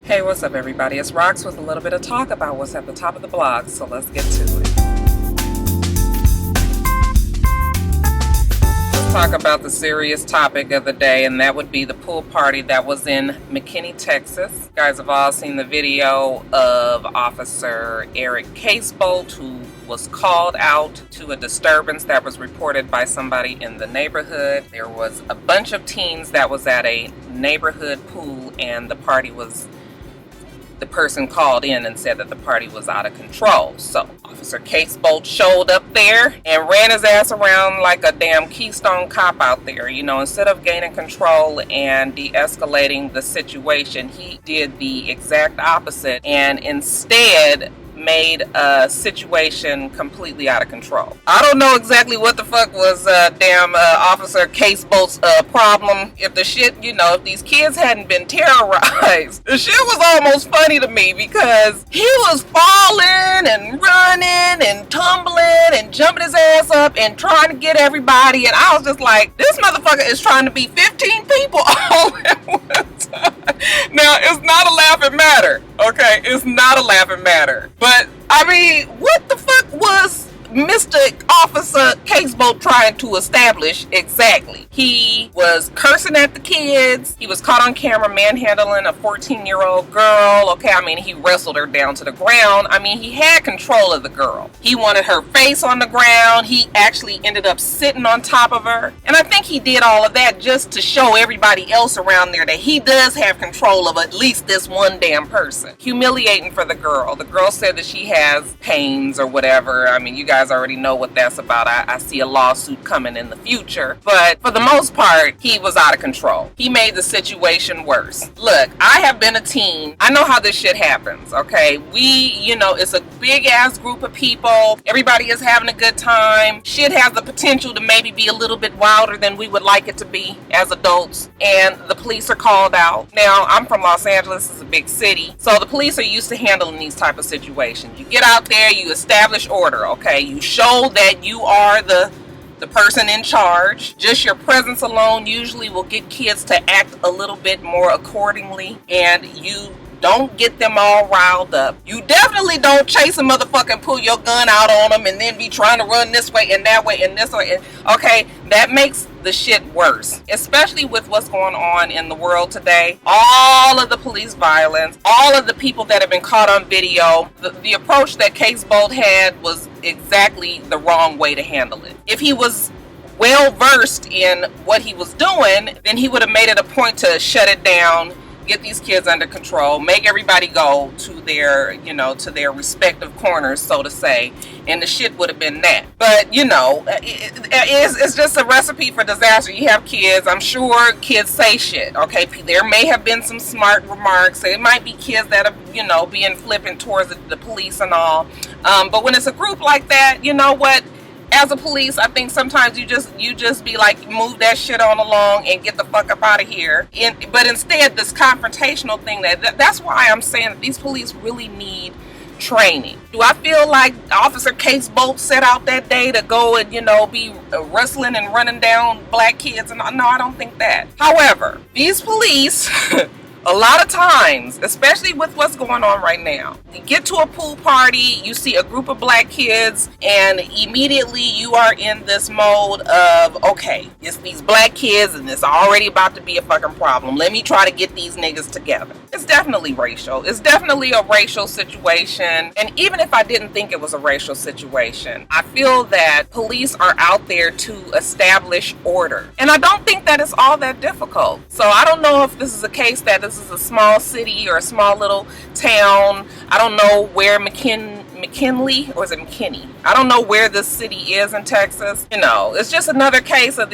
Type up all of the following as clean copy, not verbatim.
Hey, what's up everybody? It's Rox with a little bit of talk about what's at the top of the blog, so let's get to it. Let's talk about the serious topic of the day, and that would be the pool party that was in McKinney, Texas. You guys have all seen the video of Officer Eric Casebolt, who was called out to a disturbance that was reported by somebody in the neighborhood. There was a bunch of teens that was at a neighborhood pool, and the person called in and said that the party was out of control. So Officer Casebolt showed up there and ran his ass around like a damn Keystone Cop out there. You know, instead of gaining control and de-escalating the situation, he did the exact opposite and instead made a situation completely out of control. I don't know exactly what the fuck was Officer Casebolt's problem. If the shit, you know, if these kids hadn't been terrorized, the shit was almost funny to me because he was falling and running and tumbling and jumping his ass up and trying to get everybody, and I was just like, this motherfucker is trying to be 15 people all at one time. Now, it's not a laughing matter, okay? It's not a laughing matter. But, I mean, what the fuck was Mr. Officer Casebolt trying to establish exactly? He was cursing at the kids. He was caught on camera manhandling a 14-year-old girl. Okay, I mean, he wrestled her down to the ground. I mean, he had control of the girl. He wanted her face on the ground. He actually ended up sitting on top of her. And I think he did all of that just to show everybody else around there that he does have control of at least this one damn person. Humiliating for the girl. The girl said that she has pains or whatever. I mean, you guys already know what that's about. I see a lawsuit coming in the future. But for the most part, he was out of control. He made the situation worse. Look, I have been a teen. I know how this shit happens, okay? It's a big ass group of people. Everybody is having a good time. Shit has the potential to maybe be a little bit wilder than we would like it to be as adults. And the police are called out. Now, I'm from Los Angeles. It's a big city. So the police are used to handling these type of situations. You get out there, you establish order, okay? You show that you are the person in charge. Just your presence alone usually will get kids to act a little bit more accordingly, and you don't get them all riled up. You definitely don't chase a motherfucker and pull your gun out on them and then be trying to run this way and that way and this way. Okay, that makes the shit worse, especially with what's going on in the world today. All of the police violence, all of the people that have been caught on video, the approach that Casebolt had was exactly the wrong way to handle it. If he was well versed in what he was doing, then he would have made it a point to shut it down, get these kids under control, make everybody go to their respective corners, so to say, and the shit would have been that. But it's just a recipe for disaster. You have kids, I'm sure kids say shit, okay? There may have been some smart remarks. It might be kids that are being flippant towards the police and all, but when it's a group like that, you know what? As a police, I think sometimes you just be like, move that shit on along and get the fuck up out of here. But instead, this confrontational thing, that's why I'm saying that these police really need training. Do I feel like Officer Casebolt set out that day to go and be wrestling and running down black kids? And no, I don't think that. However, these police a lot of times, especially with what's going on right now, you get to a pool party, you see a group of black kids, and immediately you are in this mode of, okay, it's these black kids and it's already about to be a fucking problem. Let me try to get these niggas together. It's definitely racial. It's definitely a racial situation. And even if I didn't think it was a racial situation, I feel that police are out there to establish order. And I don't think that it's all that difficult. So I don't know if this is a case that this is a small city or a small little town. I don't know where McKinley, or is it McKinney? I don't know where this city is in Texas. It's just another case of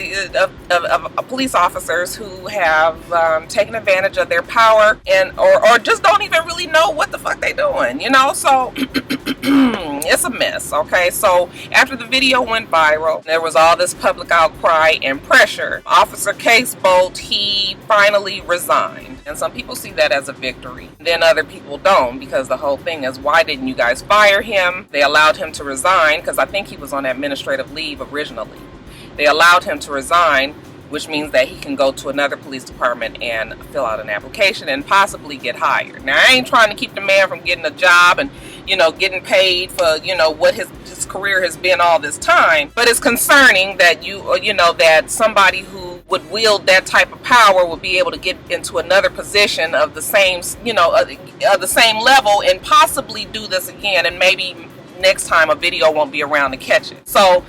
police officers who have taken advantage of their power or just don't even really know what the fuck they doing. So it's a mess. Okay, so after the video went viral, there was all this public outcry and pressure. Officer Casebolt, he finally resigned. And some people see that as a victory. Then other people don't, because the whole thing is, why didn't you guys fire him? They allowed him to resign because I think he was on administrative leave originally. They allowed him to resign which means that he can go to another police department and fill out an application and possibly get hired. Now, I ain't trying to keep the man from getting a job and, you know, getting paid for, you know, what his career has been all this time, but it's concerning that you know, that somebody who would wield that type of power would be able to get into another position of the same, you know, of the same level and possibly do this again, and maybe next time a video won't be around to catch it. So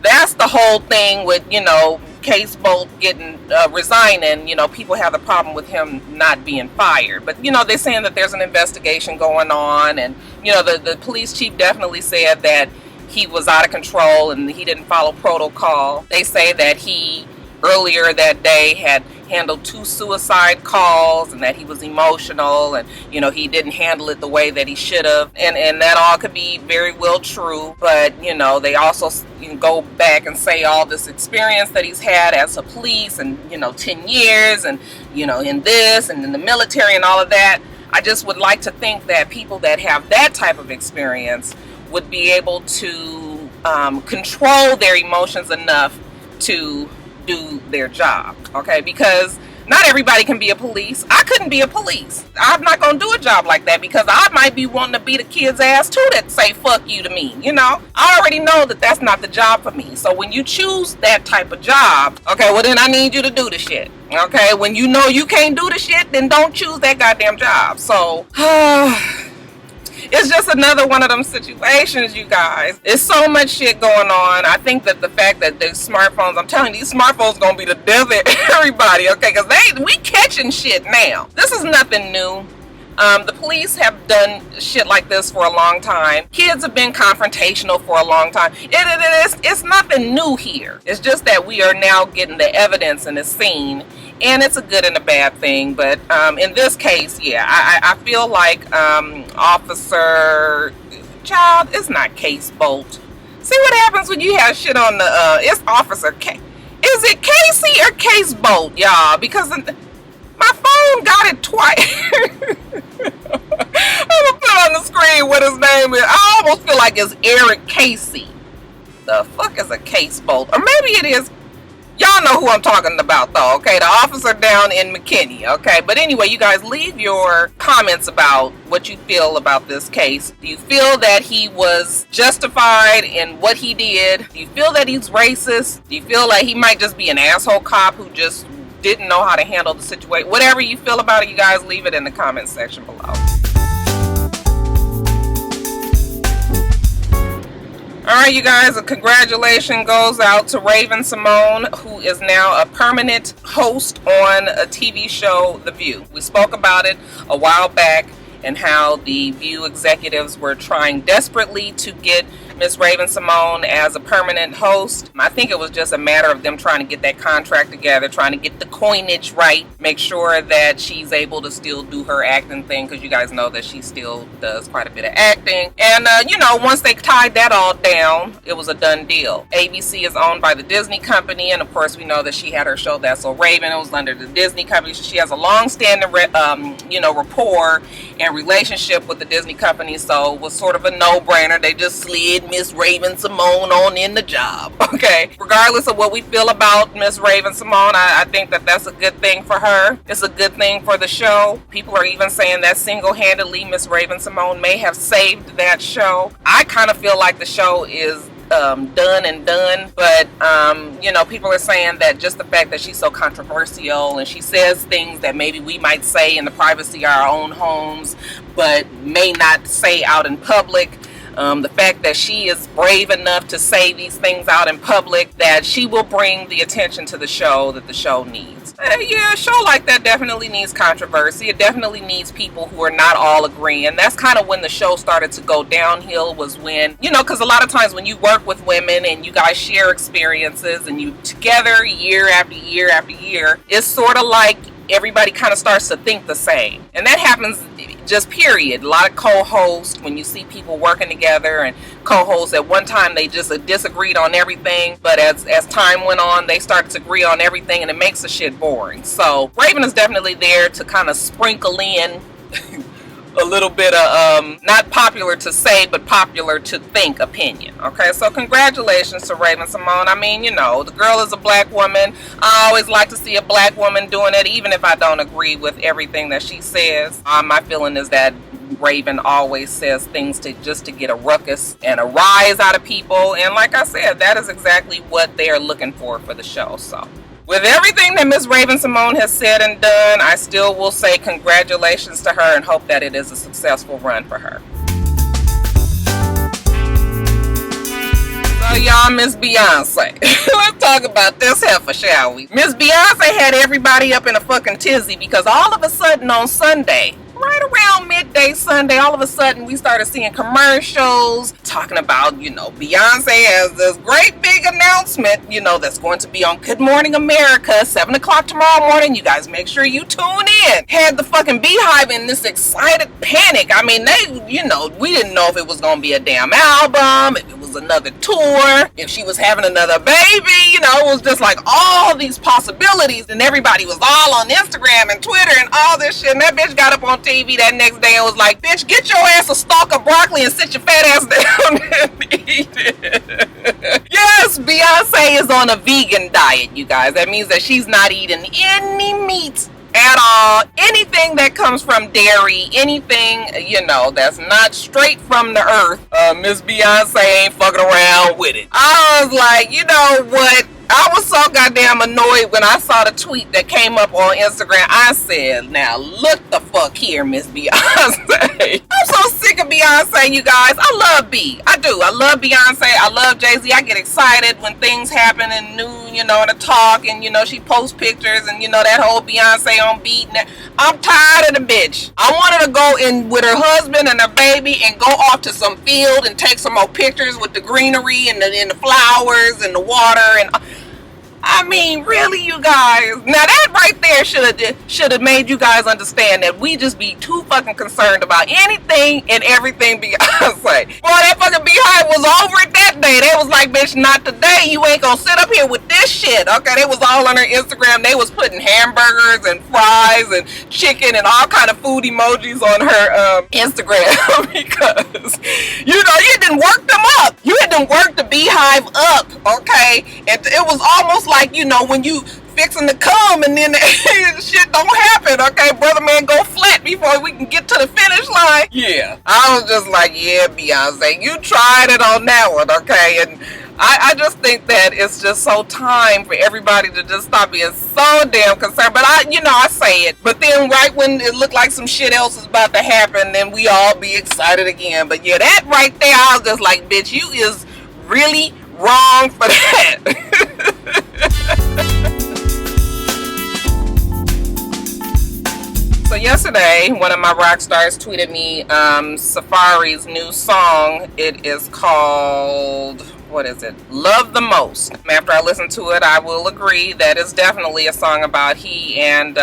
that's the whole thing with, you know, Case Bolt getting resigning. You know, people have the problem with him not being fired, but you know, they're saying that there's an investigation going on, and you know, the police chief definitely said that he was out of control and he didn't follow protocol. They say that he earlier that day had handled 2 suicide calls and that he was emotional, and you know, he didn't handle it the way that he should have, and that all could be very well true. But you know, they also go back and say all this experience that he's had as a police, and you know, 10 years, and you know, in this and in the military and all of that. I just would like to think that people that have that type of experience would be able to control their emotions enough to do their job, okay? Because not everybody can be a police. I couldn't be a police. I'm not gonna do a job like that, because I might be wanting to beat a kid's ass too that say fuck you to me, you know? I already know that that's not the job for me. So when you choose that type of job, okay, well then I need you to do the shit, okay? When you know you can't do the shit, then don't choose that goddamn job. So it's just another one of them situations, you guys. There's so much shit going on. I think that the fact that the smartphones, I'm telling you, these smartphones gonna be the death of everybody, okay? Because we catching shit now. This is nothing new. The police have done shit like this for a long time. Kids have been confrontational for a long time. It's nothing new here. It's just that we are now getting the evidence in the scene, and it's a good and a bad thing. But in this case, yeah, I feel like Officer Child, it's not Case Bolt. See what happens when you have shit on the it's Officer K. Is it Casey or Case Bolt, y'all? Because my phone got it twice. I'm gonna put on the screen what his name is. I almost feel like it's Eric Casey. The fuck is a Case Bolt? Or maybe it is. Y'all know who I'm talking about though, okay? The officer down in McKinney, okay? But anyway, you guys, leave your comments about what you feel about this case. Do you feel that he was justified in what he did? Do you feel that he's racist? Do you feel like he might just be an asshole cop who just didn't know how to handle the situation? Whatever you feel about it, you guys, leave it in the comment section below. Alright, you guys, a congratulations goes out to Raven Simone, who is now a permanent host on a TV show, The View. We spoke about it a while back and how the View executives were trying desperately to get Miss Raven Simone as a permanent host. I think it was just a matter of them trying to get that contract together, trying to get the coinage right, make sure that she's able to still do her acting thing, because you guys know that she still does quite a bit of acting. And, you know, once they tied that all down, it was a done deal. ABC is owned by the Disney company, and of course we know that she had her show That's So Raven. It was under the Disney company. She has a long-standing, you know, rapport and relationship with the Disney company, so it was sort of a no-brainer. They just slid Miss Raven Simone on in the job, okay? Regardless of what we feel about Miss Raven Simone, I think that that's a good thing for her. It's a good thing for the show. People are even saying that single-handedly Miss Raven Simone may have saved that show. I kind of feel like the show is done, but you know, people are saying that just the fact that she's so controversial and she says things that maybe we might say in the privacy of our own homes but may not say out in public, the fact that she is brave enough to say these things out in public, that she will bring the attention to the show that the show needs. Yeah, a show like that definitely needs controversy. It definitely needs people who are not all agreeing. That's kind of when the show started to go downhill, was when, you know, because a lot of times when you work with women and you guys share experiences and you together year after year after year, it's sort of like everybody kind of starts to think the same. And that happens just period. A lot of co-hosts, when you see people working together and co-hosts, at one time they just disagreed on everything, but as time went on, they started to agree on everything, and it makes the shit boring. So Raven is definitely there to kind of sprinkle in a little bit of not popular to say but popular to think opinion. Okay, so congratulations to Raven-Symoné. I mean, you know, the girl is a black woman. I always like to see a black woman doing it, even if I don't agree with everything that she says. My feeling is that Raven always says things to get a ruckus and a rise out of people, and like I said, that is exactly what they are looking for the show. So with everything that Miss Raven-Symoné has said and done, I still will say congratulations to her and hope that it is a successful run for her. So y'all, Miss Beyonce. Let's talk about this heifer, shall we? Miss Beyonce had everybody up in a fucking tizzy because all of a sudden on Sunday, right around midday Sunday, all of a sudden we started seeing commercials talking about, you know, Beyonce has this great big announcement, you know, that's going to be on Good Morning America, 7 o'clock tomorrow morning. You guys make sure you tune in. Had the fucking Beehive in this excited panic. I mean, they, you know, we didn't know if it was going to be a damn album, if it was another tour, if she was having another baby, you know, it was just like all these possibilities, and everybody was all on Instagram and Twitter and all this shit, and that bitch got up on TV that next day and was like, bitch, get your ass a stalk of broccoli and sit your fat ass down and eat it. Yes, Beyonce is on a vegan diet, you guys. That means that she's not eating any meat at all. Anything that comes from dairy, anything, you know, that's not straight from the earth, Miss Beyonce ain't fucking around with it. I was like, you know what? I was so goddamn annoyed when I saw the tweet that came up on Instagram. I said, now look the fuck here, Miss Beyonce. I'm so sick of Beyonce, you guys. I love B. I do. I love Beyonce. I love Jay-Z. I get excited when things happen in new, you know, in a talk, and, you know, she posts pictures and, you know, that whole Beyonce on beat. I'm tired of the bitch. I want her to go in with her husband and her baby and go off to some field and take some more pictures with the greenery and the flowers and the water and... I mean, really, you guys. Now that right there should have made you guys understand that we just be too fucking concerned about anything and everything Beyonce. Boy, that fucking Beehive was over it that day. They was like, bitch, not today. You ain't gonna sit up here with this shit. Okay, they was all on her Instagram. They was putting hamburgers and fries and chicken and all kind of food emojis on her Instagram because, you know, you didn't work them up. You didn't work the Beehive up, okay? And it was almost like, you know, when you fixing to come and then shit don't happen, okay? Brother man go flat before we can get to the finish line. Yeah. I was just like, yeah, Beyonce, you tried it on that one, okay? And I just think that it's just so time for everybody to just stop being so damn concerned. But I say it. But then right when it looked like some shit else is about to happen, then we all be excited again. But yeah, that right there, I was just like, bitch, you is really wrong for that. So yesterday, one of my rock stars tweeted me Safaree's new song. It is called, what is it? Love the Most. After I listen to it, I will agree that it's definitely a song about he and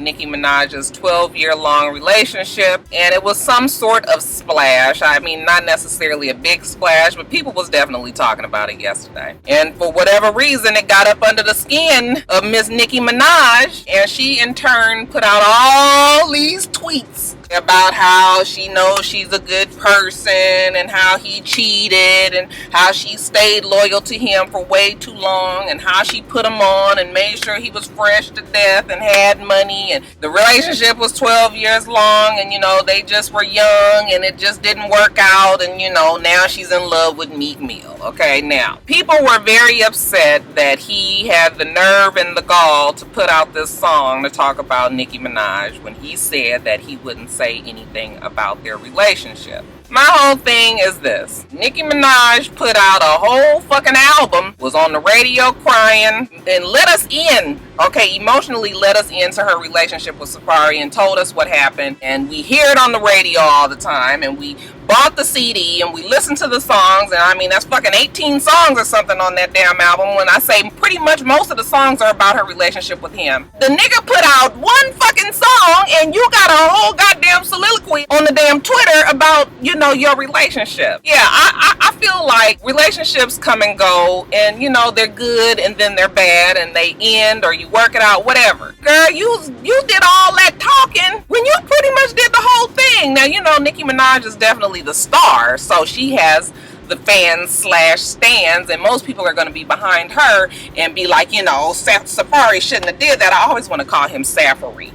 Nicki Minaj's 12-year-long relationship. And it was some sort of splash. I mean, not necessarily a big splash, but people was definitely talking about it yesterday. And for whatever reason, it got up under the skin of Miss Nicki Minaj. And she, in turn, put out all these tweets about how she knows she's a good person and how he cheated and how she stayed loyal to him for way too long and how she put him on and made sure he was fresh to death and had money, and the relationship was 12 years long, and, you know, they just were young and it just didn't work out, and, you know, now she's in love with Meek Mill. Okay, now people were very upset that he had the nerve and the gall to put out this song to talk about Nicki Minaj when he said that he wouldn't say anything about their relationship. My whole thing is this. Nicki Minaj put out a whole fucking album, was on the radio crying, and let us in, okay, emotionally let us into her relationship with Safaree and told us what happened. And we hear it on the radio all the time, and we bought the CD and we listened to the songs, and I mean, that's fucking 18 songs or something on that damn album. When I say pretty much most of the songs are about her relationship with him. The nigga put out one fucking song and you got a whole goddamn soliloquy on the damn Twitter about, you know, your relationship. Yeah, I feel like relationships come and go, and, you know, they're good and then they're bad and they end, or you work it out, whatever. Girl, you did all that talking when you pretty much did the whole thing. Now, you know, Nicki Minaj is definitely the star, so she has the fans / stands, and most people are going to be behind her and be like, you know, Safaree shouldn't have did that. I always want to call him Safaree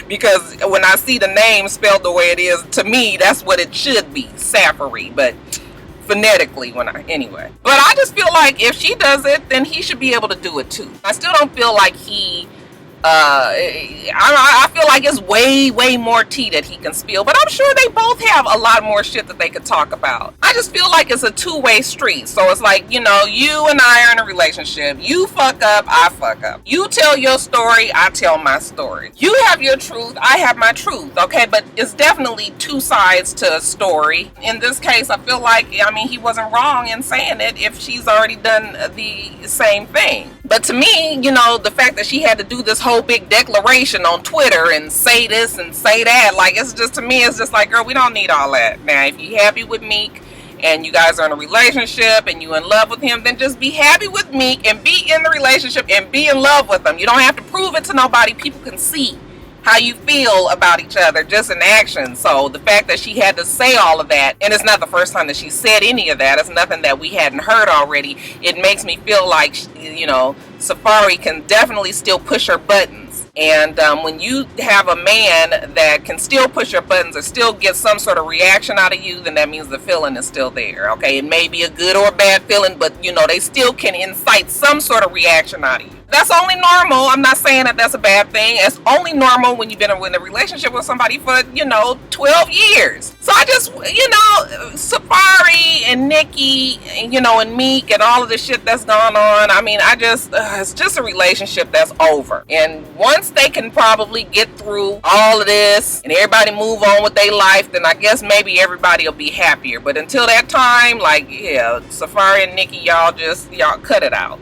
because when I see the name spelled the way it is, to me, that's what it should be, Safaree, but phonetically anyway. But I just feel like if she does it, then he should be able to do it too. I still don't feel like he I feel like it's way more tea that he can spill, but I'm sure they both have a lot more shit that they could talk about. I just feel like it's a two-way street. So it's like, you know, you and I are in a relationship. You fuck up, I fuck up. You tell your story, I tell my story. You have your truth, I have my truth, okay? But it's definitely two sides to a story. In this case, I feel like, I mean, he wasn't wrong in saying it if she's already done the same thing. But to me, you know, the fact that she had to do this whole big declaration on Twitter and say this and say that, like, it's just, to me, it's just like, girl, we don't need all that. Now, if you're happy with Meek and you guys are in a relationship and you in love with him, then just be happy with Meek and be in the relationship and be in love with him. You don't have to prove it to nobody. People can see how you feel about each other just in action. So the fact that she had to say all of that, and it's not the first time that she said any of that, it's nothing that we hadn't heard already, it makes me feel like, you know, Safaree can definitely still push her buttons. And when you have a man that can still push your buttons or still get some sort of reaction out of you, then that means the feeling is still there. Okay, it may be a good or bad feeling, but you know, they still can incite some sort of reaction out of you. That's only normal. I'm not saying that that's a bad thing. It's only normal when you've been in a relationship with somebody for, you know, 12 years. So I just, you know, Safaree and Nicki, you know, and Meek and all of the shit that's gone on. I mean, it's just a relationship that's over. And once they can probably get through all of this and everybody move on with their life, then I guess maybe everybody will be happier. But until that time, like, yeah, Safaree and Nicki, y'all cut it out.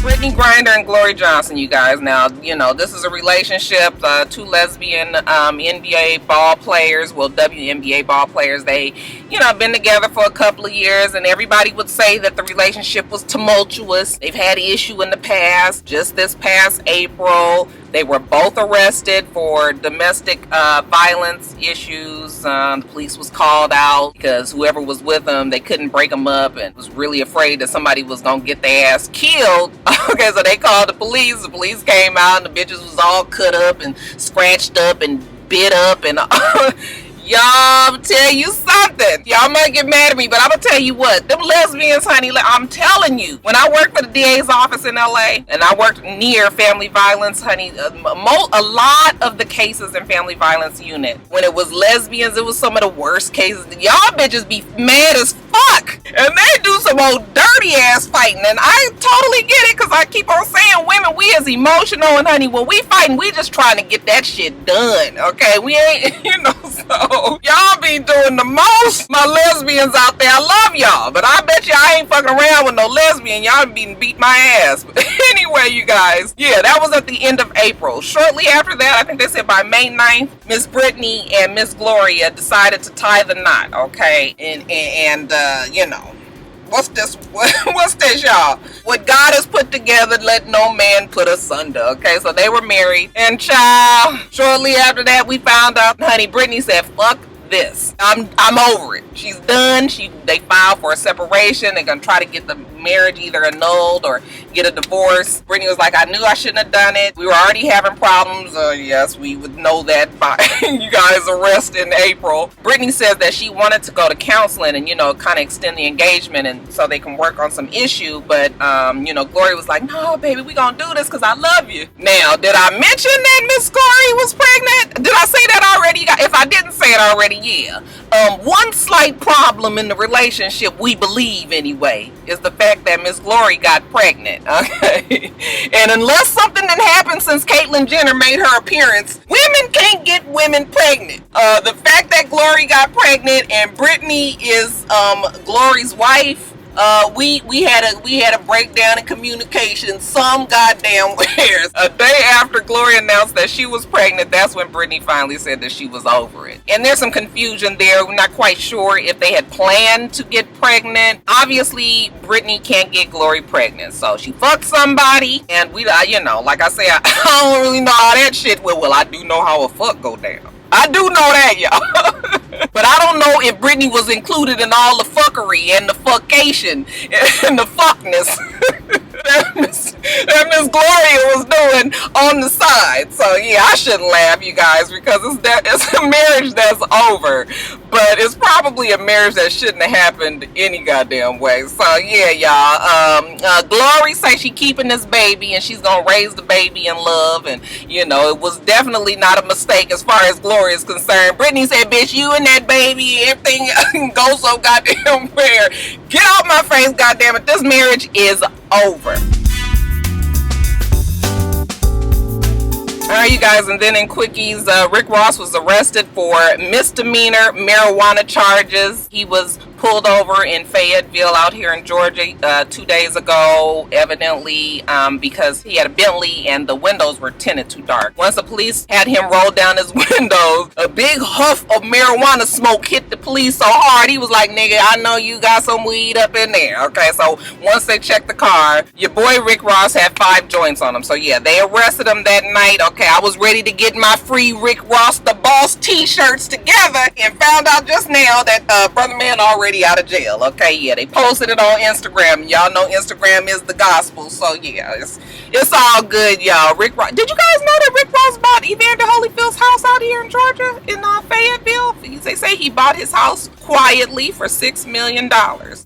Brittany Griner and Glory Johnson, you guys. Now, you know, this is a relationship, two lesbian NBA ball players, well, WNBA ball players. They, you know, been together for a couple of years, and everybody would say that the relationship was tumultuous. They've had issue in the past. Just this past April, they were both arrested for domestic violence issues. The police was called out because whoever was with them, they couldn't break them up and was really afraid that somebody was going to get their ass killed. Okay, so they called the police. The police came out and the bitches was all cut up and scratched up and bit up and y'all, I'm tell you something. Y'all might get mad at me, but I'm gonna tell you what. Them lesbians, honey, I'm telling you. When I worked for the DA's office in LA, and I worked near family violence, honey, a lot of the cases in family violence unit, when it was lesbians, it was some of the worst cases. Y'all bitches be mad as fuck. And they do some old dirty ass fighting. And I totally get it, because I keep on saying women, we is emotional, and honey, when we fighting, we just trying to get that shit done. Okay, we ain't, you know, so y'all be doing the most. My lesbians out there, I love y'all, but I bet you I ain't fucking around with no lesbian. Y'all beat my ass. But anyway, you guys, yeah, that was at the end of April. Shortly after that, I think they said by May 9th, Miss Brittany and Miss Gloria decided to tie the knot, okay? And you know, what's this? What's this, y'all? What God has put together, let no man put asunder. Okay, so they were married, and child, shortly after that, we found out, honey, Brittany said, "Fuck this. I'm over it. She's done." They filed for a separation. They're gonna try to get the marriage either annulled or get a divorce. Brittany was like, "I knew I shouldn't have done it. We were already having problems." Yes, we would know that by you guys' arrest in April. Brittany says that she wanted to go to counseling and, you know, kind of extend the engagement and so they can work on some issue. But, you know, Glory was like, "No, baby, we gonna do this because I love you." Now, did I mention that Miss Glory was pregnant? Did I say that already? If I didn't say it already, yeah. One slight problem in the relationship, we believe anyway, is the fact that Miss Glory got pregnant. Okay, and unless something that happened since Caitlyn Jenner made her appearance, women can't get women pregnant. The fact that Glory got pregnant and Brittany is Glory's wife, we had a breakdown in communication some goddamn where. A day after Gloria announced that she was pregnant, that's when Brittany finally said that she was over it. And there's some confusion there. We're not quite sure if they had planned to get pregnant. Obviously, Brittany can't get Gloria pregnant, so she fucked somebody, and we, you know, like I say, I don't really know how that shit will. Well, I do know how a fuck go down. I do know that, y'all. But I don't know if Brittany was included in all the fuckery and the fuckation and the fuckness that Miss Gloria was doing on the side. So yeah, I shouldn't laugh, you guys, because it's a marriage that's over. But it's probably a marriage that shouldn't have happened any goddamn way. So yeah, y'all. Glory say she keeping this baby and she's gonna raise the baby in love, and you know it was definitely not a mistake as far as Glory is concerned. Brittany said, "Bitch, you and that baby, everything goes so goddamn where. Get out my face, goddamn it. This marriage is over." Alright, you guys, and then in Quickies, Rick Ross was arrested for misdemeanor marijuana charges. He was pulled over in Fayetteville out here in Georgia 2 days ago, evidently because he had a Bentley and the windows were tinted too dark. Once the police had him roll down his windows, a big huff of marijuana smoke hit the police so hard, he was like, "Nigga, I know you got some weed up in there." Okay, so once they checked the car, your boy Rick Ross had 5 joints on him. So yeah, they arrested him that night. Okay, I was ready to get my free Rick Ross the Boss t-shirts together and found out just now that brother man already out of jail. Okay, yeah, they posted it on Instagram. Y'all know Instagram is the gospel, so yeah, it's all good, y'all. Rick Ross, did you guys know that Rick Ross bought Evander Holyfield's house out here in Georgia in Fayetteville? They say he bought his house quietly for $6 million.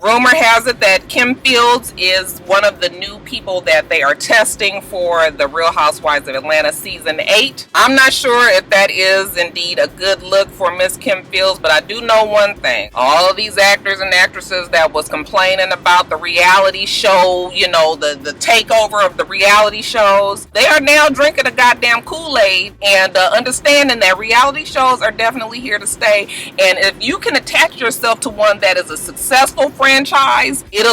Rumor has it that Kim Fields is one of the new people that they are testing for the Real Housewives of Atlanta season 8. I'm not sure if that is indeed a good look for Miss Kim Fields, but I do know one thing. All of these actors and actresses that was complaining about the reality show, you know, the takeover of the reality shows, they are now drinking a goddamn Kool-Aid and understanding that reality shows are definitely here to stay. And if you can attach yourself to one that is a successful franchise, it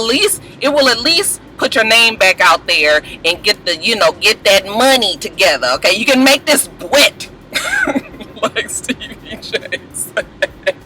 will at least put your name back out there and get that money together. Okay, you can make this wet, like Stevie J said.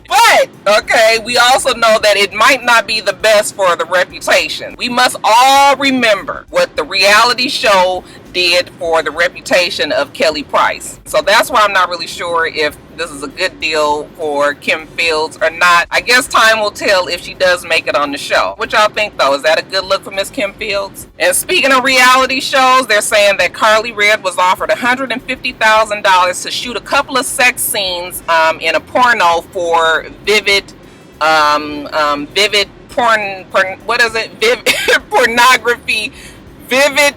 But, okay, we also know that it might not be the best for the reputation. We must all remember what the reality show did for the reputation of Kelly Price. So that's why I'm not really sure if this is a good deal for Kim Fields or not. I guess time will tell if she does make it on the show. What y'all think though? Is that a good look for Miss Kim Fields? And speaking of reality shows, they're saying that Carly Red was offered $150,000 to shoot a couple of sex scenes in a porno for Vivid pornography, Vivid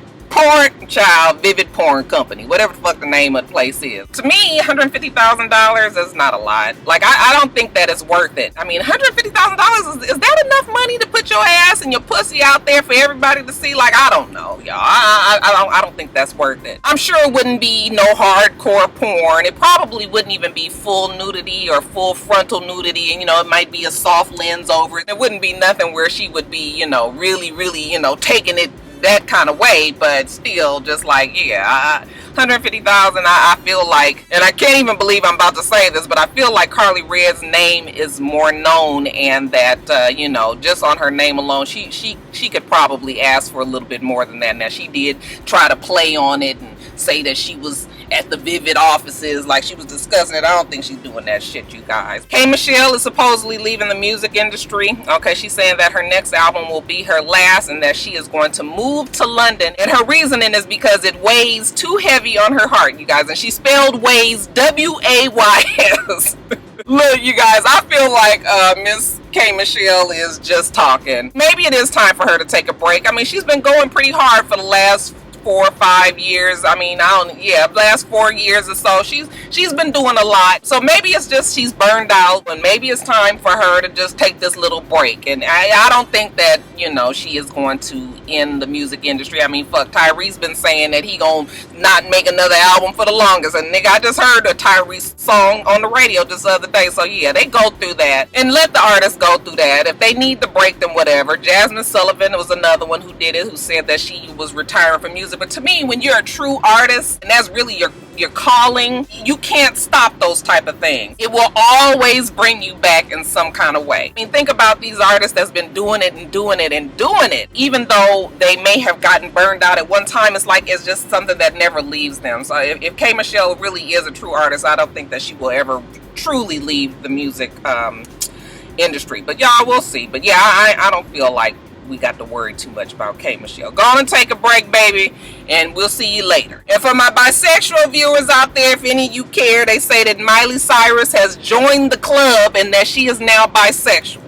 Porn Company, whatever the fuck the name of the place is. To me, $150,000 is not a lot. Like, I don't think that is worth it. I mean, $150,000, is that enough money to put your ass and your pussy out there for everybody to see? Like, I don't know, y'all. I don't think that's worth it. I'm sure it wouldn't be no hardcore porn. It probably wouldn't even be full nudity or full frontal nudity, and, you know, it might be a soft lens over it. It wouldn't be nothing where she would be, you know, really, you know, taking it that kind of way, but still, just like, yeah, $150,000, I feel like, and I can't even believe I'm about to say this, but I feel like Carly Red's name is more known, and that, you know, just on her name alone, she could probably ask for a little bit more than that. Now, she did try to play on it and say that she was at the Vivid offices, like she was discussing it. I don't think she's doing that shit, you guys. K. Michelle is supposedly leaving the music industry. Okay, she's saying that her next album will be her last and that she is going to move to London. And her reasoning is because it weighs too heavy on her heart, you guys. And she spelled weighs W-A-Y-S. Look, you guys, I feel like Miss K. Michelle is just talking. Maybe it is time for her to take a break. I mean, she's been going pretty hard for the last 4 or 5 years. I mean, last 4 years or so. She's been doing a lot. So maybe it's just she's burned out, and maybe it's time for her to just take this little break. And I don't think that, you know, she is going to end the music industry. I mean, fuck, Tyree's been saying that he gonna not make another album for the longest. And nigga, I just heard a Tyrese song on the radio just the other day. So yeah, they go through that. And let the artists go through that. If they need the break, then whatever. Jasmine Sullivan was another one who did it, who said that she was retiring from music. But to me, when you're a true artist, and that's really your calling, you can't stop those type of things. It will always bring you back in some kind of way. I mean, think about these artists that's been doing it and doing it and doing it. Even though they may have gotten burned out at one time, it's like it's just something that never leaves them. So if K. Michelle really is a true artist, I don't think that she will ever truly leave the music industry. But y'all, we'll see. But yeah, I don't feel like we got to worry too much about K. Michelle. Go on and take a break, baby, and we'll see you later. And for my bisexual viewers out there, if any of you care, they say that Miley Cyrus has joined the club and that she is now bisexual.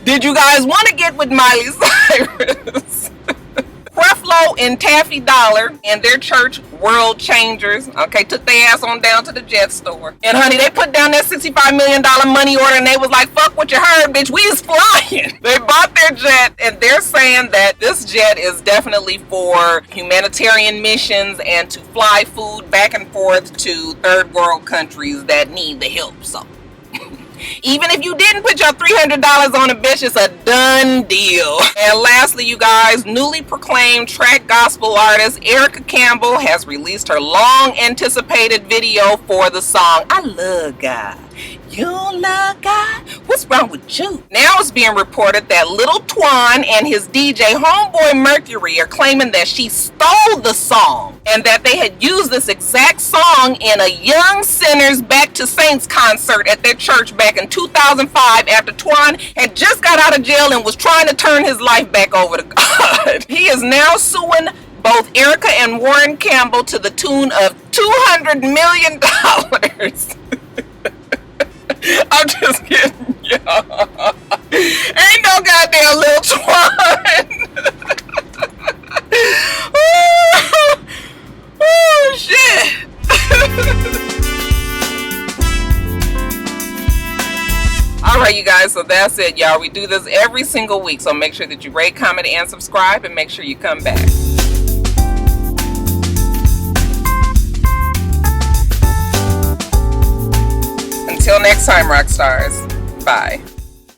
Did you guys want to get with Miley Cyrus? Creflo and Taffy Dollar and their church World Changers, okay, took their ass on down to the jet store. And honey, they put down that $65 million money order and they was like, fuck what you heard, bitch, we is flying. They bought their jet and they're saying that this jet is definitely for humanitarian missions and to fly food back and forth to third world countries that need the help. So even if you didn't put your $300 on a bitch, it's a done deal. And lastly, you guys, newly proclaimed track gospel artist Erica Campbell has released her long anticipated video for the song I Love God. You love God? What's wrong with you? Now it's being reported that Lil Twan and his DJ Homeboy Mercury are claiming that she stole the song and that they had used this exact song in a Young Sinners Back to Saints concert at their church back in 2005 after Twan had just got out of jail and was trying to turn his life back over to God. He is now suing both Erica and Warren Campbell to the tune of $200 million. I'm just kidding, y'all. Ain't no goddamn Lil Twan. Oh, shit. Alright, you guys, so that's it, y'all. We do this every single week, so make sure that you rate, comment, and subscribe, and make sure you come back. Until next time, Roxstars. Bye.